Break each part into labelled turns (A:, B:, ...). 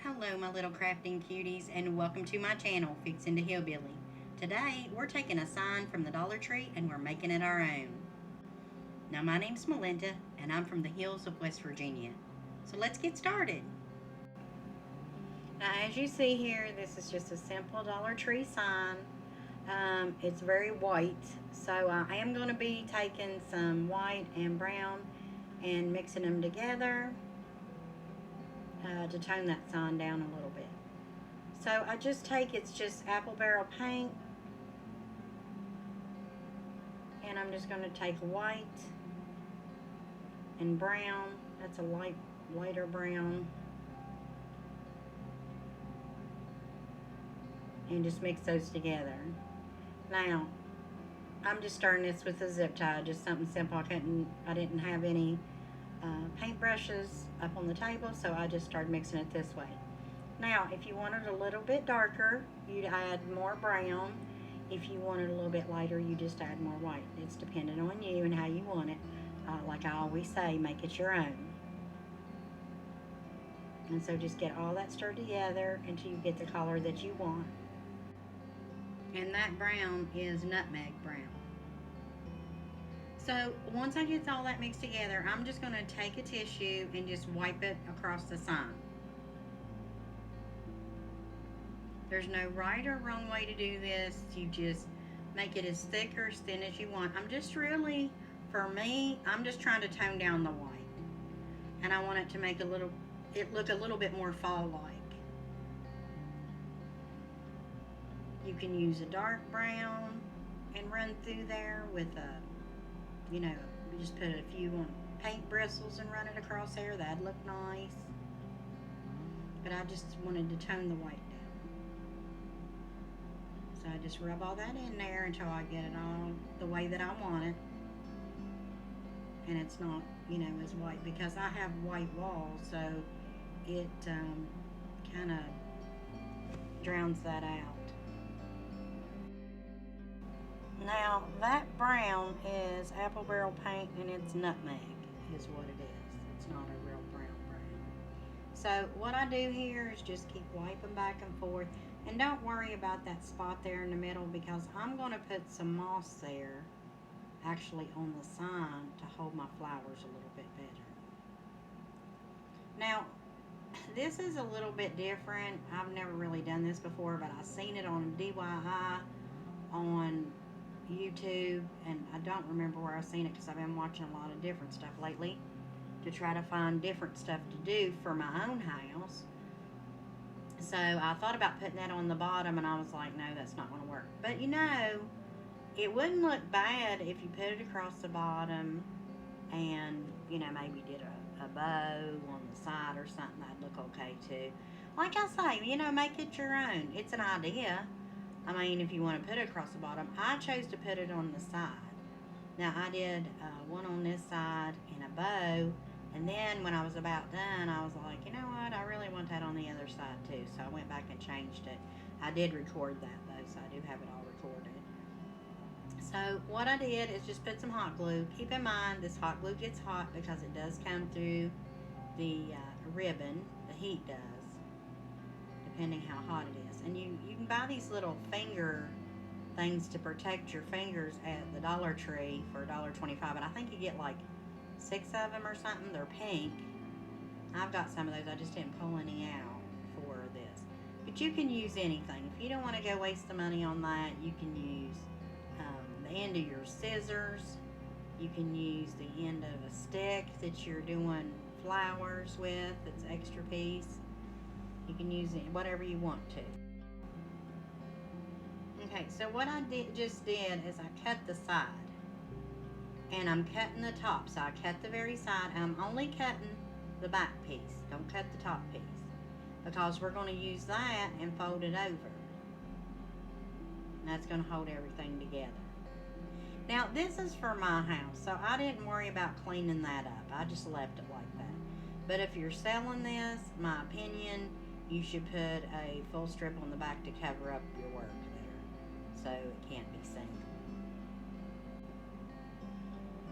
A: Hello my little crafting cuties and welcome to my channel, Fixin' to Hillbilly. Today we're taking a sign from the Dollar Tree and we're making it our own. Now my name's Melinda and I'm from the hills of West Virginia. So let's get started. Now as you see here, this is just a simple Dollar Tree sign. It's very white, so I am going to be taking some white and brown and mixing them together to tone that sign down a little bit. So I just take, it's just apple barrel paint, and I'm just going to take white and brown. That's a lighter brown, and just mix those together. Now I'm just starting this with a zip tie, just something simple. I didn't have any paint brushes up on the table, so I just started mixing it this way. Now if you want it a little bit darker, you'd add more brown. If you want it a little bit lighter, you just add more white. It's dependent on you and how you want it. Like I always say, make it your own. And so just get all that stirred together until you get the color that you want. And that brown is nutmeg brown. So once I get all that mixed together, I'm just going to take a tissue and just wipe it across the sign. There's no right or wrong way to do this. You just make it as thick or as thin as you want. I'm just really, for me, I'm just trying to tone down the white. And I want it to make it look a little bit more fall-like. You can use a dark brown and run through there with a, you just put a few paint bristles and run it across there. That'd look nice. But I just wanted to tone the white down. So I just rub all that in there until I get it all the way that I want it. And it's not, as white, because I have white walls, so it kind of drowns that out. Now that brown is apple barrel paint and it's nutmeg is what it is. It's not a real brown. So what I do here is just keep wiping back and forth, and don't worry about that spot there in the middle, because I'm going to put some moss there actually on the sign to hold my flowers a little bit better. Now this is a little bit different. I've never really done this before, but I've seen it on DIY on YouTube, and I don't remember where I've seen it because I've been watching a lot of different stuff lately to try to find different stuff to do for my own house. So I thought about putting that on the bottom, and I was like, no, that's not going to work. But it wouldn't look bad if you put it across the bottom and maybe did a bow on the side or something. That'd look okay too. Like I say, make it your own. It's an idea. I mean, if you want to put it across the bottom, I chose to put it on the side. Now, I did one on this side and a bow, and then when I was about done, I was like, you know what, I really want that on the other side too, so I went back and changed it. I did record that though, so I do have it all recorded. So what I did is just put some hot glue. Keep in mind, this hot glue gets hot because it does come through the ribbon. The heat does, depending how hot it is. And you can buy these little finger things to protect your fingers at the Dollar Tree for $1.25, and I think you get like 6 of them or something. They're pink. I've got some of those. I just didn't pull any out for this. But you can use anything. If you don't want to go waste the money on that, you can use the end of your scissors. You can use the end of a stick that you're doing flowers with. It's extra piece. You can use it whatever you want to. Okay, so what I just did is I cut the side, and I'm cutting the top. So I cut the very side. I'm only cutting the back piece. Don't cut the top piece, because we're going to use that and fold it over. And that's going to hold everything together. Now this is for my house, so I didn't worry about cleaning that up. I just left it like that. But if you're selling this, my opinion, you should put a full strip on the back to cover up your work there, so it can't be seen.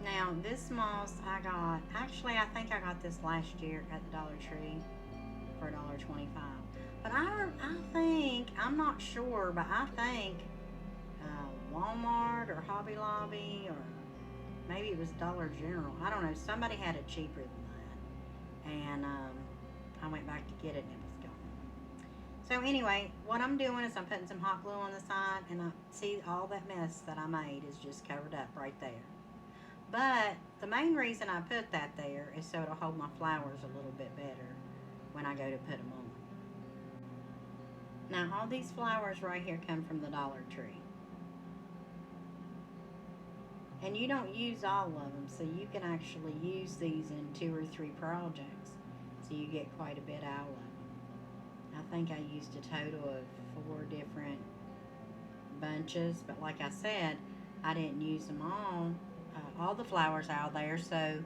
A: Now this moss I got, actually I think I got this last year at the Dollar Tree for $1.25. But I think, I'm not sure, but I think Walmart or Hobby Lobby or maybe it was Dollar General. I don't know. Somebody had it cheaper than that. And I went back to get it and it was gone. So anyway, what I'm doing is I'm putting some hot glue on the side, and I see all that mess that I made is just covered up right there. But the main reason I put that there is so it'll hold my flowers a little bit better when I go to put them on. Now all these flowers right here come from the Dollar Tree. And you don't use all of them, so you can actually use these in 2 or 3 projects. So you get quite a bit out of them. I think I used a total of 4 different bunches, but like I said, I didn't use them all the flowers out there, so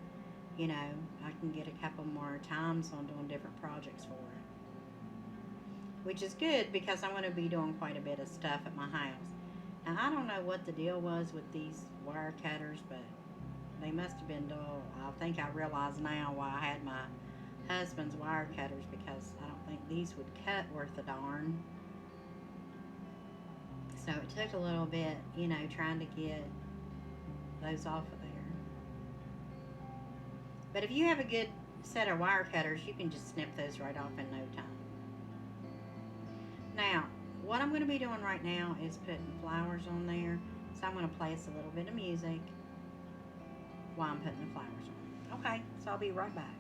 A: you know, I can get a couple more times on doing different projects for it. Which is good because I'm going to be doing quite a bit of stuff at my house. Now, I don't know what the deal was with these wire cutters, but they must have been dull. I think I realize now why I had my husband's wire cutters, because I don't think these would cut worth a darn. So it took a little bit, you know, trying to get those off of there. But if you have a good set of wire cutters, you can just snip those right off in no time. Now, what I'm going to be doing right now is putting flowers on there. So I'm going to play us a little bit of music while I'm putting the flowers on. Okay, so I'll be right back.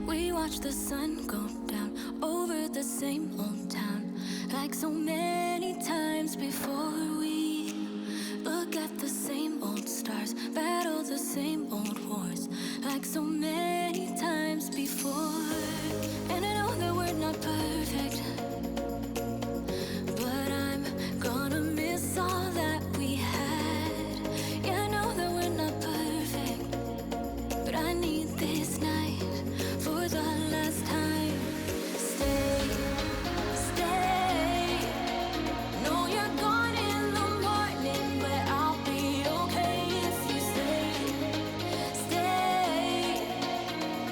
B: We watch the sun go down over the same old town, like so many times before. We look at the same old stars, battle the same old wars, like so many times before. And I know that we're not perfect, but I'm gonna miss all that we had. Yeah, I know that we're not perfect, but I need this night for the last time. Stay, stay. No, you're gone in the morning, but I'll be okay if you stay. Stay.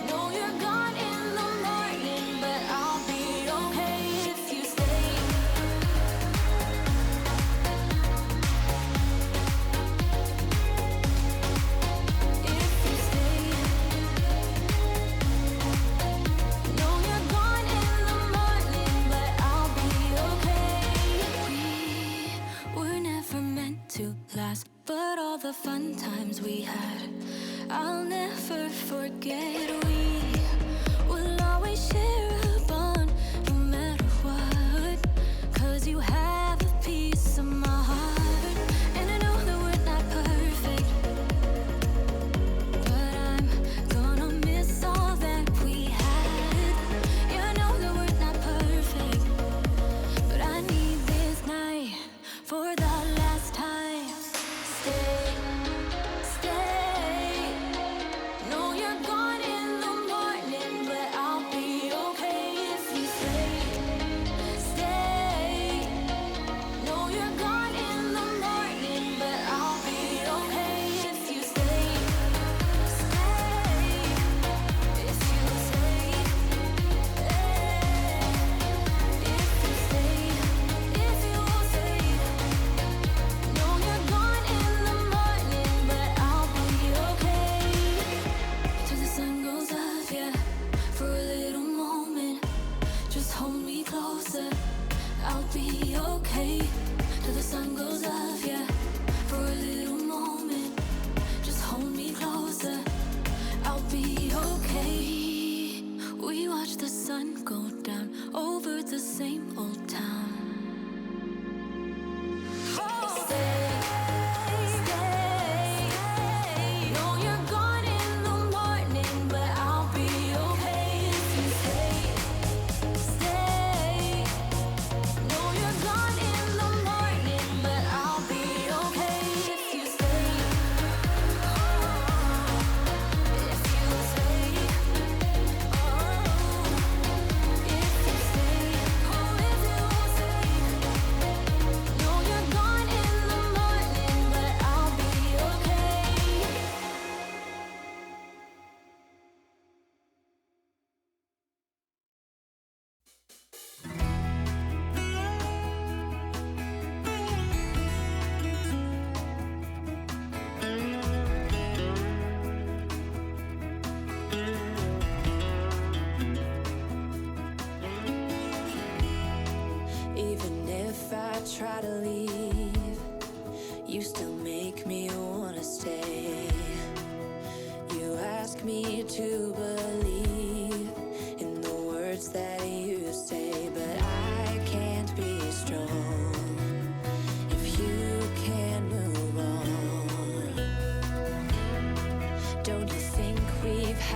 B: No, you're gone in the morning, but I'll be okay if you stay. If you stay. No, you're gone in the morning, but I'll be okay. We were never meant to last, but all the fun times we had, I'll never forget. We will always share a bond, no matter what, 'cause you have a piece of my heart. And I know that we're not perfect, but I'm gonna miss all that we had. Yeah, I know that we're not perfect, but I need this night for the last time. Stay, stay. No, you're gone in the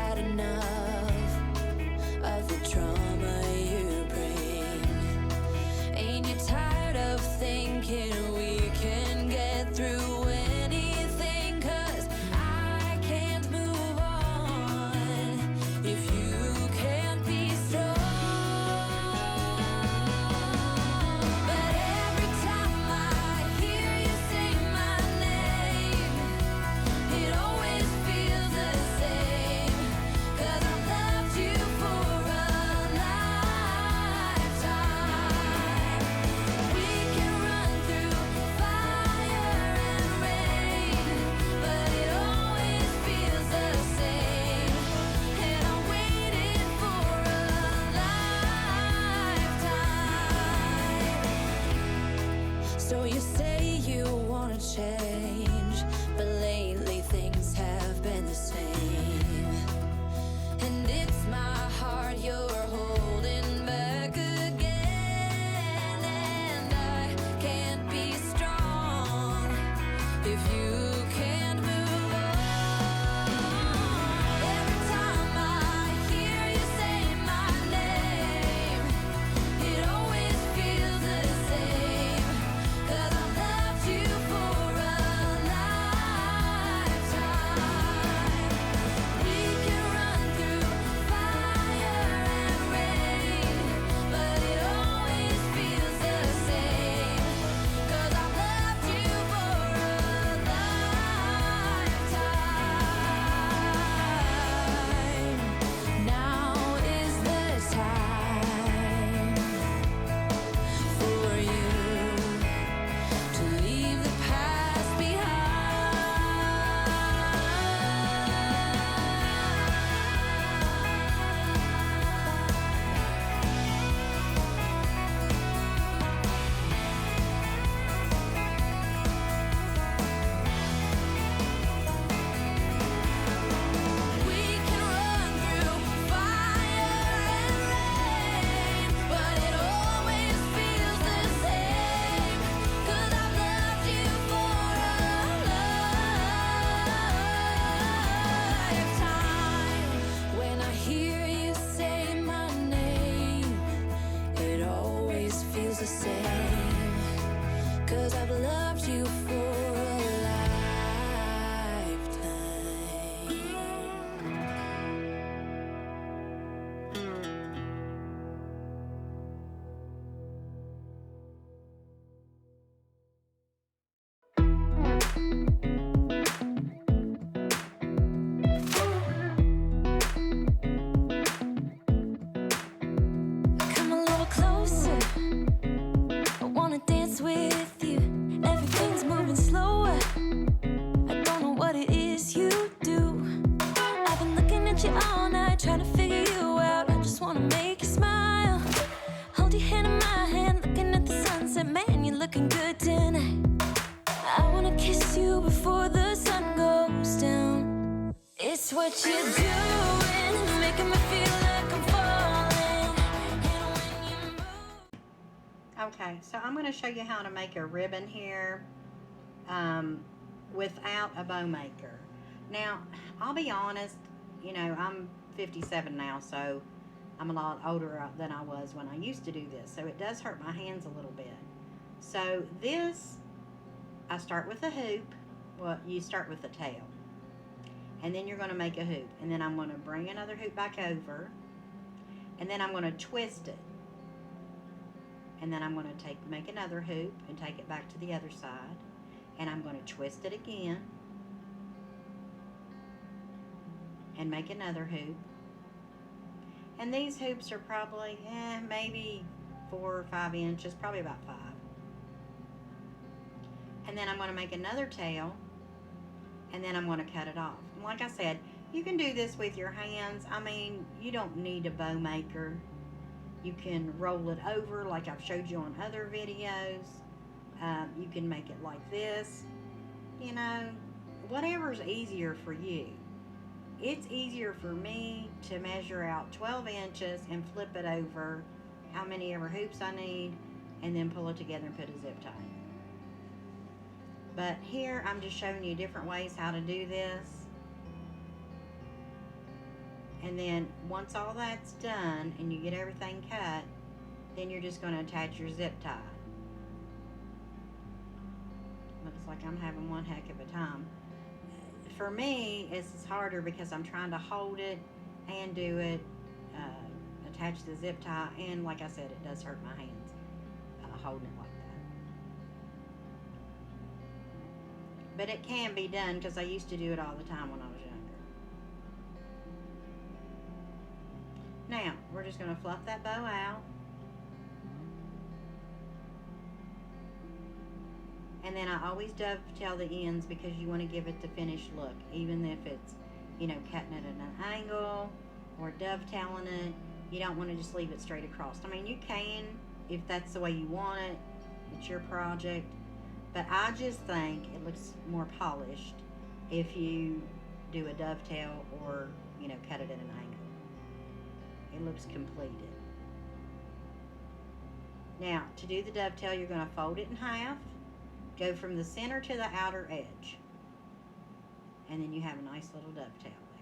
B: had enough of the trauma you bring? Ain't you tired of thinking we can get through anything? 'Cause I can't move on if you can't be strong. But every time I hear you say my name, it always feels the same. 'Cause I've loved you for a lifetime. We can run through fire and rain, but it always feels the same. And I waited for a lifetime. So you say you wanna change, but lately things have been the same. And it's my heart you're holding back again. And I can't be strong if you can't move on. Every time I hear you say my name, it always feels the same. 'Cause I've loved you for a lifetime. We can run through fire and rain, but it always feels the same. 'Cause I've loved you for a lifetime. Now is the time for you to leave the past behind. We can run through fire and rain, but it always feels the same. 'Cause I've loved you for a lifetime. When I hear you say my name, it always feels the same. 'Cause I've loved you for a lifetime. Come a little closer, I wanna dance with you. Everything's moving slower, I don't know what it is you do. I've been looking at you all night, trying to figure you out. I just wanna make you smile. Hold your hand in my hand, looking at the sunset. Man, you're looking good tonight. I wanna kiss you before the sun goes down. It's what you're doing, making me feel like I'm falling. And when you move.
A: Okay, so I'm going to show you how to make a ribbon here without a bow maker. Now, I'll be honest, you know, I'm 57 now, so I'm a lot older than I was when I used to do this. So it does hurt my hands a little bit. So this, I start with a hoop. Well, you start with the tail. And then you're going to make a hoop. And then I'm going to bring another hoop back over. And then I'm going to twist it. And then I'm going to make another hoop and take it back to the other side. And I'm going to twist it again. And make another hoop. And these hoops are probably, maybe 4 or 5 inches, probably about 5. And then I'm going to make another tail. And then I'm going to cut it off. And like I said, you can do this with your hands. I mean, you don't need a bow maker. You can roll it over like I've showed you on other videos. You can make it like this. You know, whatever's easier for you. It's easier for me to measure out 12 inches and flip it over how many ever hoops I need, and then pull it together and put a zip tie. But here I'm just showing you different ways how to do this. And then once all that's done and you get everything cut, then you're just going to attach your zip tie. Looks like I'm having one heck of a time. For me, it's harder because I'm trying to hold it and do it, attach the zip tie, and like I said, it does hurt my hands holding it like that. But it can be done because I used to do it all the time when I was younger. Now, we're just going to fluff that bow out. And then I always dovetail the ends because you want to give it the finished look. Even if it's, cutting it at an angle or dovetailing it, you don't want to just leave it straight across. I mean, you can if that's the way you want it. It's your project. But I just think it looks more polished if you do a dovetail or, cut it at an angle. It looks completed. Now, to do the dovetail, you're going to fold it in half. Go from the center to the outer edge. And then you have a nice little dovetail there.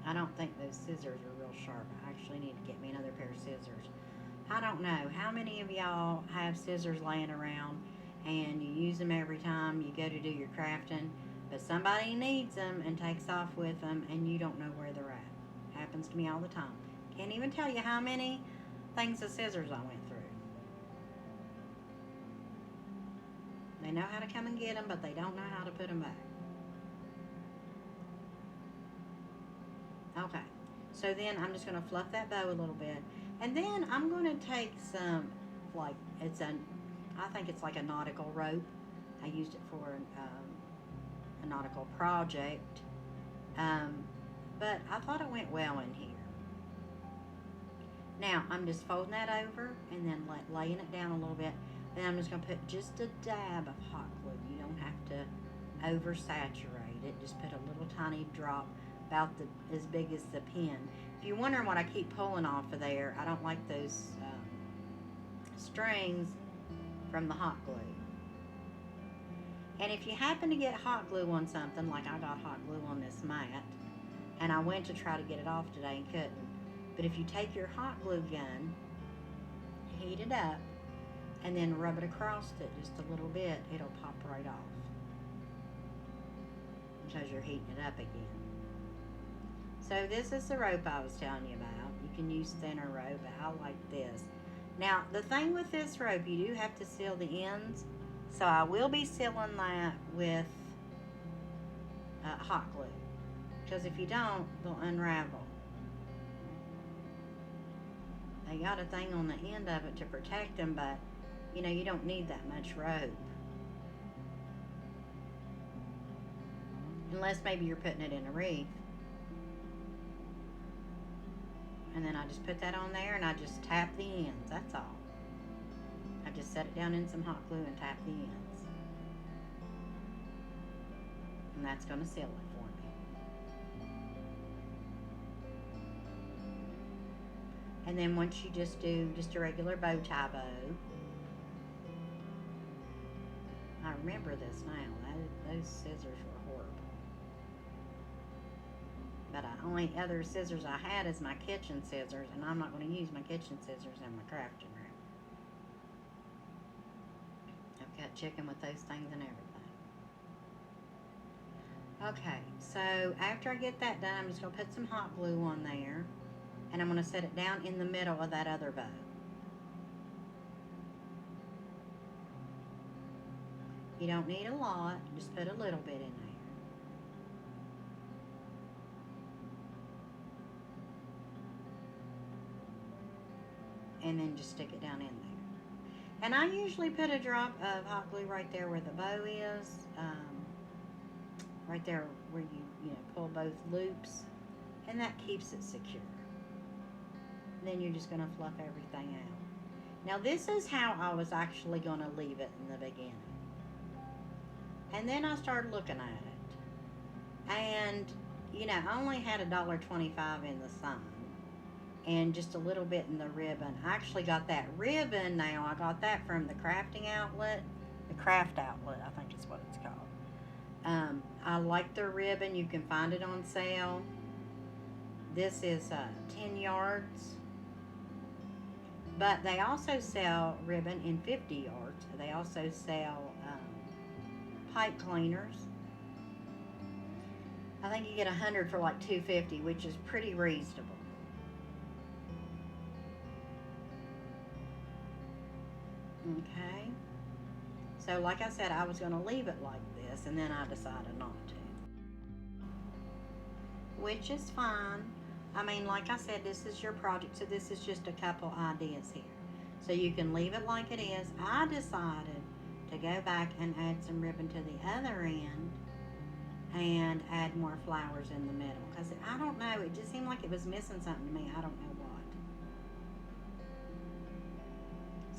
A: I don't think those scissors are real sharp. I actually need to get me another pair of scissors. I don't know. How many of y'all have scissors laying around and you use them every time you go to do your crafting, but somebody needs them and takes off with them and you don't know where they're at? Happens to me all the time. Can't even tell you how many things of scissors I went through. They know how to come and get them, but they don't know how to put them back. Okay, so then I'm just going to fluff that bow a little bit. And then I'm going to take some, I think it's like a nautical rope. I used it for a nautical project. But I thought it went well in here. Now, I'm just folding that over and then laying it down a little bit. Then I'm just going to put just a dab of hot glue. You don't have to oversaturate it. Just put a little tiny drop about as big as the pin. If you're wondering what I keep pulling off of there, I don't like those strings from the hot glue. And if you happen to get hot glue on something, like I got hot glue on this mat, and I went to try to get it off today and couldn't. But if you take your hot glue gun, heat it up, and then rub it across it just a little bit, it'll pop right off. Because you're heating it up again. So this is the rope I was telling you about. You can use thinner rope, but I like this. Now, the thing with this rope, you do have to seal the ends. So I will be sealing that with hot glue. Because if you don't, they'll unravel. They got a thing on the end of it to protect them, but you don't need that much rope. Unless maybe you're putting it in a wreath. And then I just put that on there and I just tap the ends, that's all. I just set it down in some hot glue and tap the ends. And that's going to seal it for me. And then once you just do a regular bow tie bow. I remember this now. Those scissors were horrible. But the only other scissors I had is my kitchen scissors, and I'm not going to use my kitchen scissors in my crafting room. I've got chicken with those things and everything. Okay, so after I get that done, I'm just going to put some hot glue on there, and I'm going to set it down in the middle of that other bow. You don't need a lot, just put a little bit in there. And then just stick it down in there. And I usually put a drop of hot glue right there where the bow is, right there where you pull both loops, and that keeps it secure. Then you're just going to fluff everything out. Now this is how I was actually going to leave it in the beginning. And then I started looking at it, and I only had $1.25 in the sun. And just a little bit in the ribbon. I actually got that ribbon now. I got that from the crafting outlet. The Craft Outlet, I think is what it's called. I like their ribbon. You can find it on sale. This is 10 yards. But they also sell ribbon in 50 yards. They also sell pipe cleaners. I think you get 100 for like $2.50, which is pretty reasonable. Okay. So like I said, I was going to leave it like this, and then I decided not to. Which is fine. I mean, like I said, this is your project, so this is just a couple ideas here. So you can leave it like it is. I decided to go back and add some ribbon to the other end and add more flowers in the middle. Because I don't know, it just seemed like it was missing something to me. I don't know what.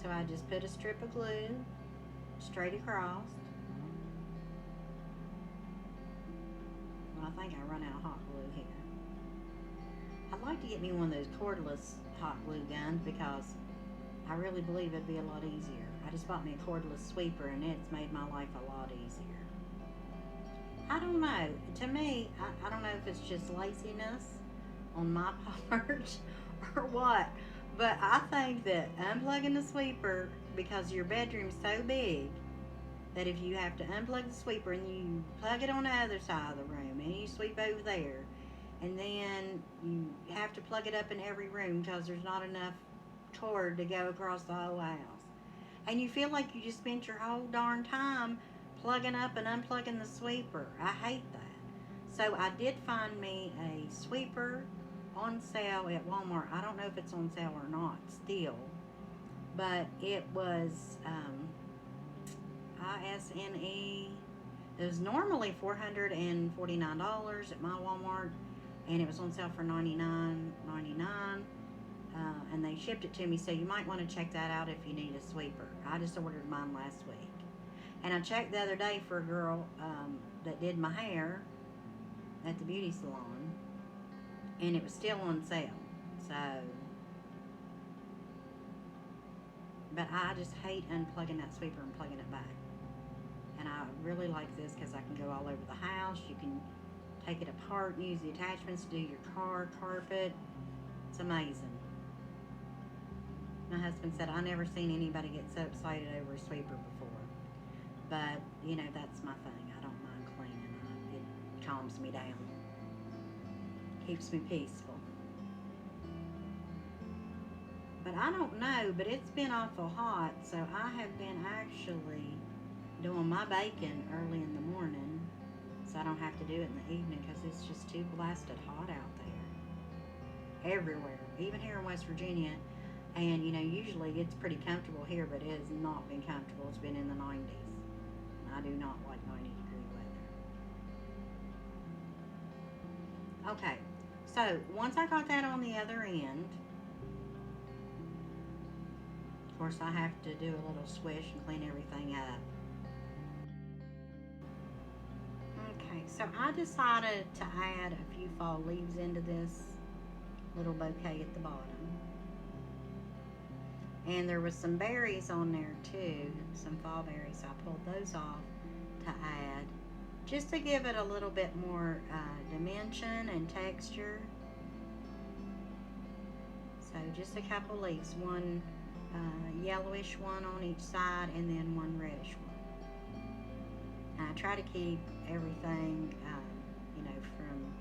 A: So I just put a strip of glue straight across. Well, I think I run out of hot glue here. I'd like to get me one of those cordless hot glue guns because I really believe it'd be a lot easier. I just bought me a cordless sweeper and it's made my life a lot easier. I don't know. To me, I don't know if it's just laziness on my part or what, but I think that unplugging the sweeper, because your bedroom's so big that if you have to unplug the sweeper and you plug it on the other side of the room and you sweep over there, and then you have to plug it up in every room because there's not enough cord to go across the whole house. And you feel like you just spent your whole darn time plugging up and unplugging the sweeper. I hate that. So I did find me a sweeper on sale at Walmart. I don't know if it's on sale or not still, but it was ISNE. It was normally $449 at my Walmart, and it was on sale for $99.99. And they shipped it to me, so you might want to check that out if you need a sweeper. I just ordered mine last week. And I checked the other day for a girl that did my hair at the beauty salon, and it was still on sale. So, but I just hate unplugging that sweeper and plugging it back. And I really like this because I can go all over the house. You can take it apart and use the attachments to do your carpet. It's amazing. My husband said, I never seen anybody get so excited over a sweeper before. But, you know, that's my thing. I don't mind cleaning. It calms me down. Keeps me peaceful. But I don't know, but it's been awful hot, so I have been actually doing my baking early in the morning, so I don't have to do it in the evening because it's just too blasted hot out there. Everywhere. Even here in West Virginia. And, you know, usually it's pretty comfortable here, but it has not been comfortable. It's been in the 90s. And I do not like 90-degree weather. Okay, so once I got that on the other end, of course I have to do a little swish and clean everything up. Okay, so I decided to add a few fall leaves into this little bouquet at the bottom. And there was some berries on there too, some fall berries. So I pulled those off to add, just to give it a little bit more dimension and texture. So just a couple leaves, one yellowish one on each side and then one reddish one. And I try to keep everything, you know, from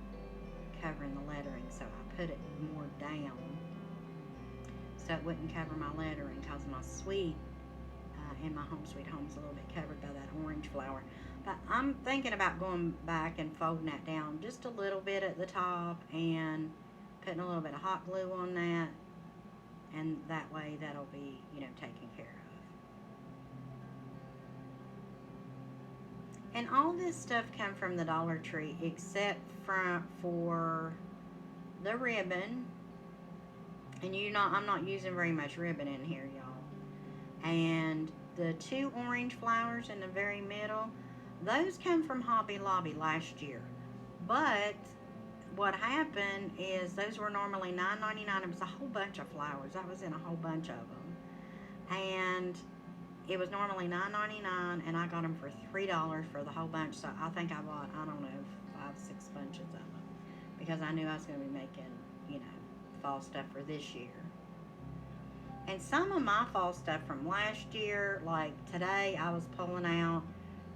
A: covering the lettering, so I put it more down so it wouldn't cover my lettering, because my suite in my home sweet home is a little bit covered by that orange flower. But I'm thinking about going back and folding that down just a little bit at the top and putting a little bit of hot glue on that, and that way that'll be, you know, taken care of. And all this stuff come from the Dollar Tree except for the ribbon. And I'm not using very much ribbon in here, y'all. And the two orange flowers in the very middle, those come from Hobby Lobby last year. But what happened is those were normally $9.99. It was a whole bunch of flowers. I was in a whole bunch of them. And It was normally $9.99, and I got them for $3 for the whole bunch. So I think I bought, I don't know, 5, 6 bunches of them because I knew I was going to be making, you know, fall stuff for this year. And some of my fall stuff from last year, like today, I was pulling out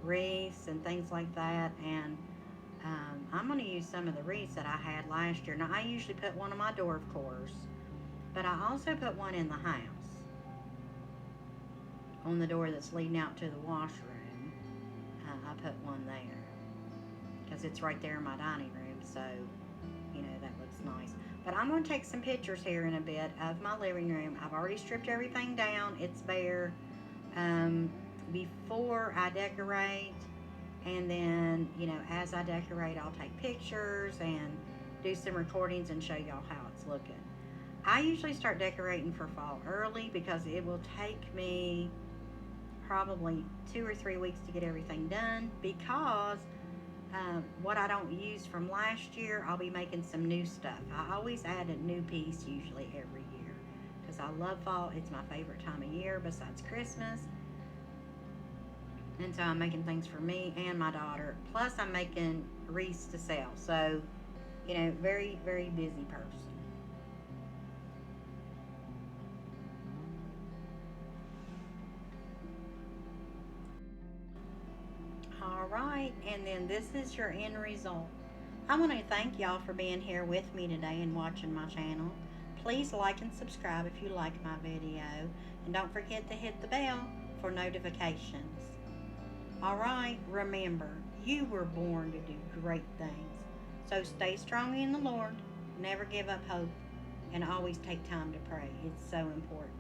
A: wreaths and things like that, and I'm going to use some of the wreaths that I had last year. Now, I usually put one on my door, of course, but I also put one in the house on the door that's leading out to the washroom. I put one there because it's right there in my dining room, so you know that looks nice. But I'm going to take some pictures here in a bit of my living room. I've already stripped everything down. It's bare. Before I decorate, and then, you know, as I decorate, I'll take pictures and do some recordings and show y'all how it's looking. I usually start decorating for fall early because it will take me probably 2 or 3 weeks to get everything done, because what I don't use from last year, I'll be making some new stuff. I always add a new piece usually every year because I love fall. It's my favorite time of year besides Christmas. And so I'm making things for me and my daughter. Plus I'm making wreaths to sell. So, you know, very, very busy person. Alright, and then this is your end result. I want to thank y'all for being here with me today and watching my channel. Please like and subscribe if you like my video. And don't forget to hit the bell for notifications. Alright, remember, you were born to do great things. So stay strong in the Lord, never give up hope, and always take time to pray. It's so important.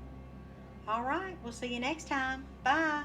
A: Alright, we'll see you next time. Bye.